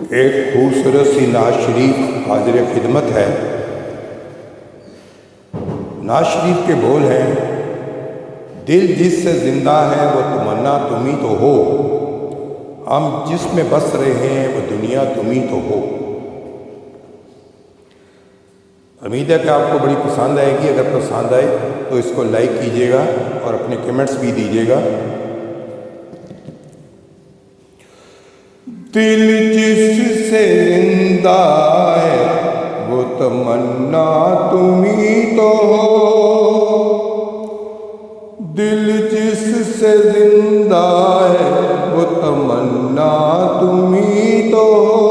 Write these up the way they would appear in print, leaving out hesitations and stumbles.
ایک خوبصورت سی نعت شریف حاضر خدمت ہے۔ نعت شریف کے بول ہیں، دل جس سے زندہ ہے وہ تمنا تم ہی تو ہو، ہم جس میں بس رہے ہیں وہ دنیا تم ہی تو ہو۔ امید ہے کہ آپ کو بڑی پسند آئے گی۔ اگر پسند آئے تو اس کو لائک کیجیے گا اور اپنے کمنٹس بھی دیجیے گا۔ دل جس سے زندہ ہے وہ تمنا تم ہی تو ہو، دل جس سے زندہ ہے وہ تمنا تم ہی تو ہو،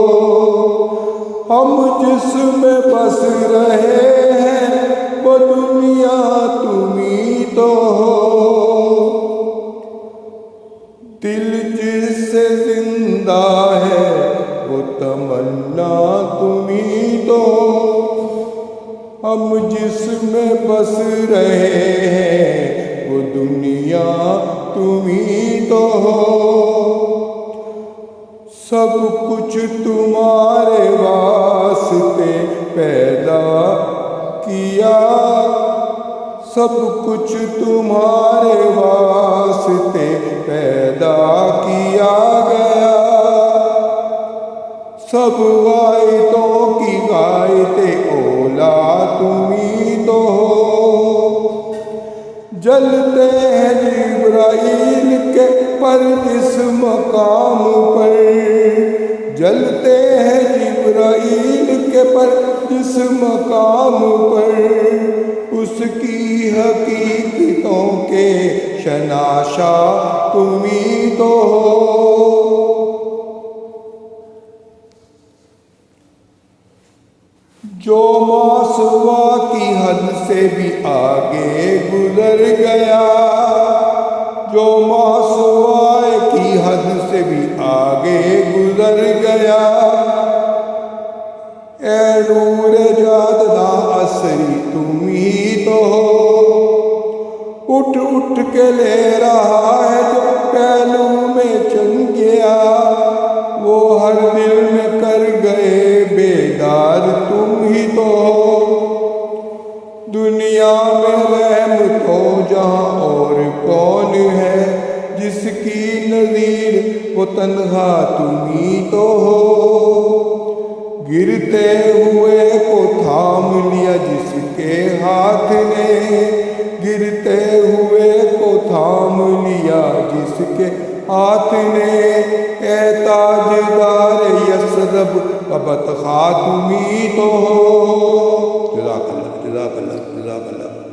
ہم جس میں بس رہے ہیں وہ دنیا تم ہی تو ہو۔ دل جس سے زندہ ہے وہ تمنا تم ہی تو ہو، ہم جس میں بس رہے ہیں وہ دنیا تم ہی تو ہو۔ سب کچھ تمہارے واسطے پیدا کیا، سب کچھ تمہارے واسطے پیدا کیا گیا، سب غائطوں کی غائط اولا تم ہی تو ہو۔ جلتے ہیں جبرائیل کے پر جس مقام پر، جلتے ہیں جبرائیل کے پر جس مقام پر، اس کی حقیقتوں کے شناسا تم ہی تو ہو۔ جو ماسوا کی حد سے بھی آگے گزر گیا، جو ماسوا کی حد سے بھی آگے گزر گیا، اے نور جادہ عصری تم ہی تو ہو۔ اٹھ اٹھ کے لے رہا ہے جو پہلو میں چن گیا، وہ ہر دل میں کر گئے بیدار تم ہی تو ہو۔ دنیا میں رحمت ہو جہاں اور کون ہے، جس کی نظیر وہ تنہا تم ہی تو ہو۔ گرتے ہوئے کو تھام لیا جس کے ہاتھ نے، گرتے ہوئے کو تھام لیا جس کے ہاتھ نے، اے تاجدار یثرب ابت خاتم ہی تو ہو۔ جزاک اللہ، جزاک اللہ، جزاک اللہ۔